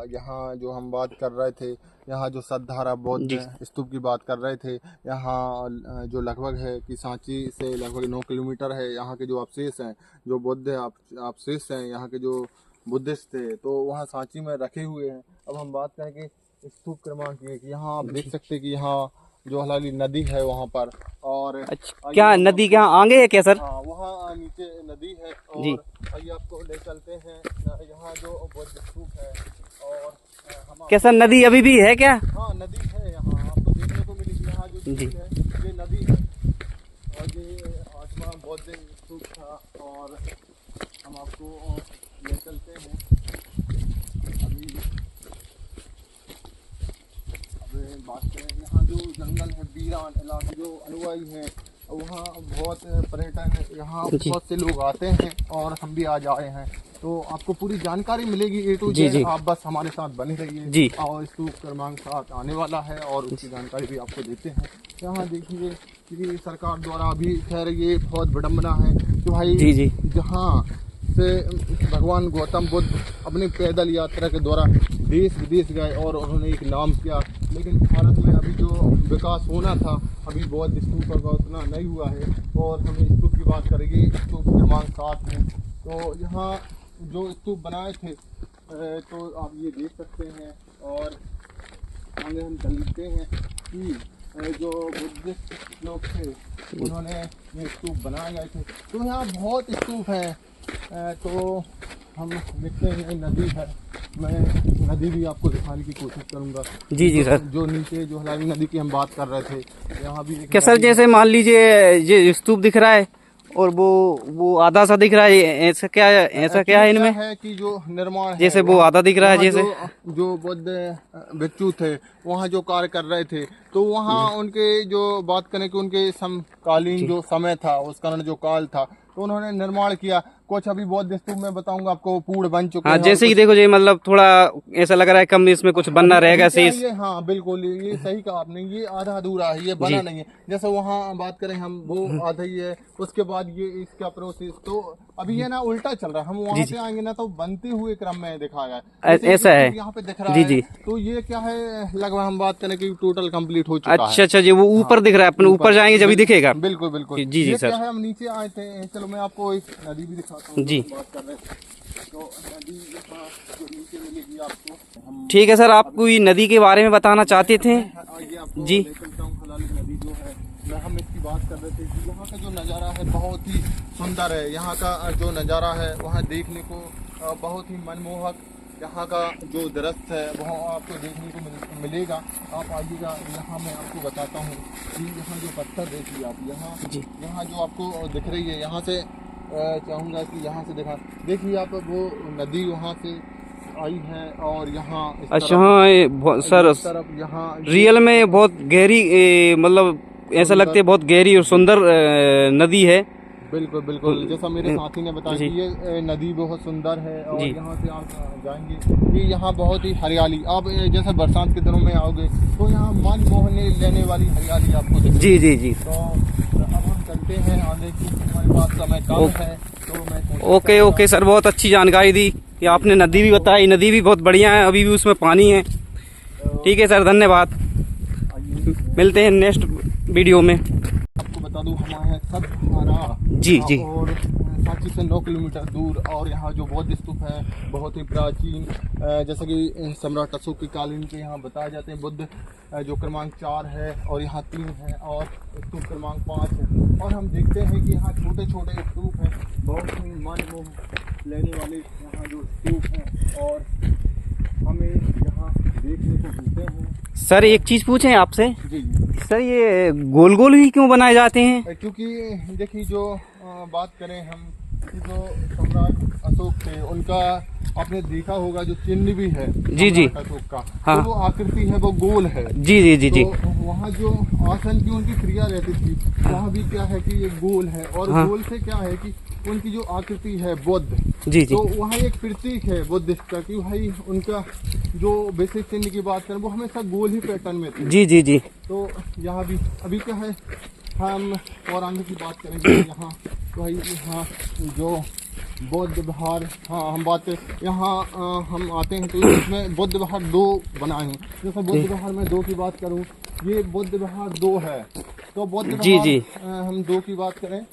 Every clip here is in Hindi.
यहाँ जो हम बात कर रहे थे, यहाँ जो सतधारा बौद्ध स्तूप की बात कर रहे थे, यहाँ जो लगभग है कि सांची से लगभग 9 किलोमीटर है। यहाँ के जो अवशेष हैं, जो बौद्ध अवशेष हैं, यहाँ के जो बुद्धिस्ट थे, तो वहाँ सांची में रखे हुए हैं। अब हम बात करें कि स्तूप क्रमांक 1, यहाँ आप देख सकते हैं कि यहाँ जो हलाली नदी है वहाँ पर, और अच्छा, क्या नदी क्या आगे है क्या सर? हाँ, वहाँ नीचे नदी है। और आइए आपको ले चलते हैं यहाँ जो बौद्ध स्तूप है। और क्या सर नदी अभी भी है क्या? हाँ, नदी है, यहाँ आपको देखने को मिलेगी। यहाँ जो झील है ये नदी है, और ये 8वां बौद्ध स्तूप था। और हम आपको ले चलते हैं। अभी बात करें, यहाँ जो जंगल है, वीरान इलाके जो अनुयायी हैं, वहाँ बहुत पर्यटन, यहाँ बहुत से लोग आते हैं, और हम भी आज आए हैं। तो आपको पूरी जानकारी मिलेगी A to Z। आप बस हमारे साथ बने रहिए। और स्तूप क्रमांक 7 आने वाला है, और उसकी जानकारी भी आपको देते हैं। यहाँ देखिए कि सरकार द्वारा अभी खैर ये बहुत विडम्बना है कि भाई जहाँ से भगवान गौतम बुद्ध अपनी पैदल यात्रा के द्वारा देश विदेश गए और उन्होंने एक नाम किया, लेकिन भारत में अभी जो विकास होना था, अभी बौद्ध स्तूप का उतना नहीं हुआ है। और हम स्तूप की बात करेंगे, स्तूप क्रमांक 7 में। तो यहाँ जो स्तूप बनाए थे, तो आप ये देख सकते हैं। और आगे हम चलते हैं कि जो बुद्धिस्ट लोग थे, उन्होंने ये स्तूप बनाए गए थे। तो यहाँ बहुत स्तूप हैं। तो हम देखते हैं नदी है, मैं नदी भी आपको दिखाने की कोशिश करूंगा। जी सर। जो नीचे जो हलाली नदी की हम बात कर रहे थे, यहाँ भी क्या सर जैसे मान लीजिए ये स्तूप दिख रहा है और वो आधा सा दिख रहा है, ऐसा क्या है इनमें? है कि जो निर्माण जैसे वो आधा दिख रहा है, जैसे जो बौद्ध भिक्षु थे वहाँ जो कार्य कर रहे थे, तो वहाँ उनके जो बात करें कि उनके समकालीन जो समय था, उस कारण जो काल था, तो उन्होंने निर्माण किया। कुछ अभी बौद्ध स्तूप में बताऊंगा आपको, पूर्ण बन चुके हैं। जैसे कि देखो, ये मतलब थोड़ा ऐसा लग रहा है कम इसमें कुछ बनना रहेगा शेष। हाँ बिल्कुल, ये सही कहा आपने, ये आधा अधूरा है, ये बना नहीं है। जैसे वहाँ बात करें हम, वो आधा ही है, उसके बाद ये इसका प्रोसेस तो अभी ये ना उल्टा चल रहा है। हम वहाँ से आएंगे ना तो बनते हुए क्रम में दिखाया है, ऐसा है यहाँ पे दिख रहा है। तो ये क्या है, लगभग हम बात करें कि टोटल कंप्लीट हो चुका है। अच्छा जी, वो ऊपर दिख रहा है, अपने ऊपर जाएंगे जब दिखेगा। बिल्कुल बिल्कुल। जी सर। क्या है, हम नीचे आए थे, चलो मैं आपको एक नदी भी दिखाता हूँ। बात कर रहे थे, तो नदी यहाँ जो नीचे मिलेगी आपको। ठीक है सर, आप कोई नदी के बारे में बताना चाहते थे? जी, हलाली नदी जो है, हम इसकी बात कर रहे थे कि यहाँ का जो नज़ारा है बहुत ही सुंदर है। यहाँ का जो नज़ारा है वहाँ देखने को बहुत ही मनमोहक, यहाँ का जो दृश्य है वहाँ आपको देखने को मिलेगा। आप आइएगा, यहाँ मैं आपको बताता हूँ कि यहाँ जो पत्थर देखिए आप, यहाँ जो आपको दिख रही है, यहाँ से चाहूँगा कि यहाँ से देखिए आप, वो नदी वहाँ से आई है। और यहाँ अच्छा, हाँ सर, यहाँ रियल में बहुत गहरी, मतलब ऐसा लगता है बहुत गहरी और सुंदर नदी है। बिल्कुल बिल्कुल, जैसा मेरे साथी ने बताया कि ये नदी बहुत सुंदर है। और यहाँ से आप जाएंगे कि यहाँ बहुत ही हरियाली, आप जैसे बरसात के दिनों में आओगे तो यहाँ मन मोहने लेने वाली हरियाली आपको दिखेगी। जी। तो अब हम चलते हैं आगे की, हमारे पास समय कम है, तो मैं ओके सर, बहुत अच्छी जानकारी दी कि आपने। नदी भी बताई, नदी भी बहुत बढ़िया है, अभी भी उसमें पानी है। ठीक है सर, धन्यवाद। मिलते हैं नेक्स्ट वीडियो में। आपको बता दूं, हमारे सतधारा जी और सांची से 9 किलोमीटर दूर। और यहाँ जो बौद्ध स्तूप है बहुत ही प्राचीन, जैसा कि सम्राट अशोक के कालीन के यहाँ बताए जाते हैं। बुद्ध जो क्रमांक 4 है, और यहाँ 3 है, और स्तूप क्रमांक 5 है। और हम देखते हैं कि यहाँ छोटे छोटे स्तूप हैं, बहुत ही मनमोह लेने वाले यहाँ जो स्तूप हैं, और हमें यहाँ देखने को मिलते हैं। सर एक चीज पूछें आपसे? जी सर, ये गोल गोल ही क्यों बनाए जाते हैं? क्योंकि देखिए, जो बात करें हम कि जो सम्राट अशोक थे, उनका आपने देखा होगा जो चिन्ह भी है अशोक का, तो वो आकृति है, वो गोल है। जी। तो वहाँ जो आसन की उनकी क्रिया रहती थी, वहाँ भी क्या है कि ये गोल है। और गोल से क्या है कि उनकी जो आकृति है बुद्ध, तो वहाँ एक प्रतीक है बुद्धिस्ट का कि भाई उनका जो बेसिक चिन्ह की बात करें वो हमेशा गोल ही पैटर्न में थी। जी। तो यहाँ भी अभी क्या है, हम और आगे की बात करेंगे यहाँ, तो भाई यहाँ जो बौद्ध विहार, हाँ हम बात यहाँ हम आते हैं तो इसमें बौद्ध विहार 2 बनाए हैं। जैसे बौद्ध विहार में 2 की बात करूँ, ये बौद्ध विहार 2 है। तो बौद्ध विहार हम 2 की बात करें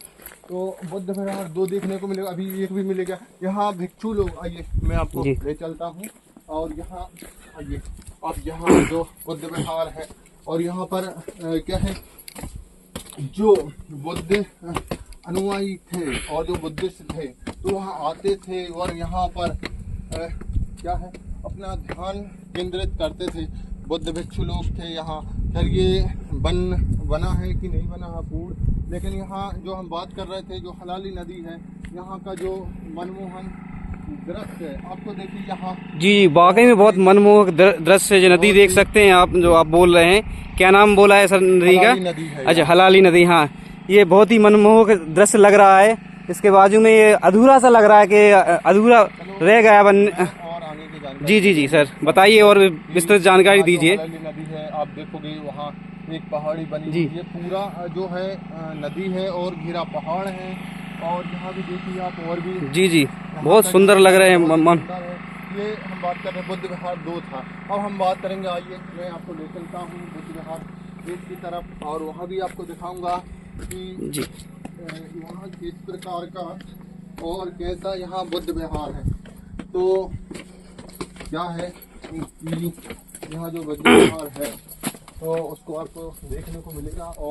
तो बौद्ध विहार 2 देखने को मिलेगा, अभी एक भी मिलेगा। यहाँ भिक्षु लोग, आइए मैं आपको ले चलता हूँ और यहाँ आइए आप, यहाँ जो बौद्ध विहार है और यहाँ पर क्या है, जो बुद्ध अनुयायी थे और जो बुद्धिस्ट थे तो वहाँ आते थे और यहाँ पर क्या है, अपना ध्यान केंद्रित करते थे। बुद्ध भिक्षु लोग थे यहाँ। फिर ये बना है कि नहीं बना है पूर्ण, लेकिन यहाँ जो हम बात कर रहे थे, जो हलाली नदी है, यहाँ का जो मनमोहन दृश्य है, आपको देखिए यहाँ। जी, वाकई में बहुत मनमोहक दृश्य है, जो नदी देख सकते हैं आप, जो आप बोल रहे हैं। क्या नाम बोला है सर नदी का? अच्छा, हलाली नदी। हाँ, ये बहुत ही मनमोहक दृश्य लग रहा है। इसके बाजू में ये अधूरा सा लग रहा है कि अधूरा रह गया जी सर, बताइए और विस्तृत जानकारी दीजिए। नदी है, आप देखोगे वहाँ एक पहाड़ी बनी जी, ये पूरा जो है नदी है और घिरा पहाड़ है। और यहाँ भी देखिए आप, और भी जी बहुत सुंदर लग रहे हैं। ये हम बात कर रहे हैं, बुद्ध विहार 2 था। अब हम बात करेंगे, आइए मैं आपको ले चलता हूँ बुद्ध विहार 1 की तरफ, और वहाँ भी आपको दिखाऊंगा कि जी वहाँ किस प्रकार का और कैसा यहाँ बुद्ध विहार है। तो क्या है कि यहाँ जो बुद्ध विहार है तो उसको आपको देखने को मिलेगा। और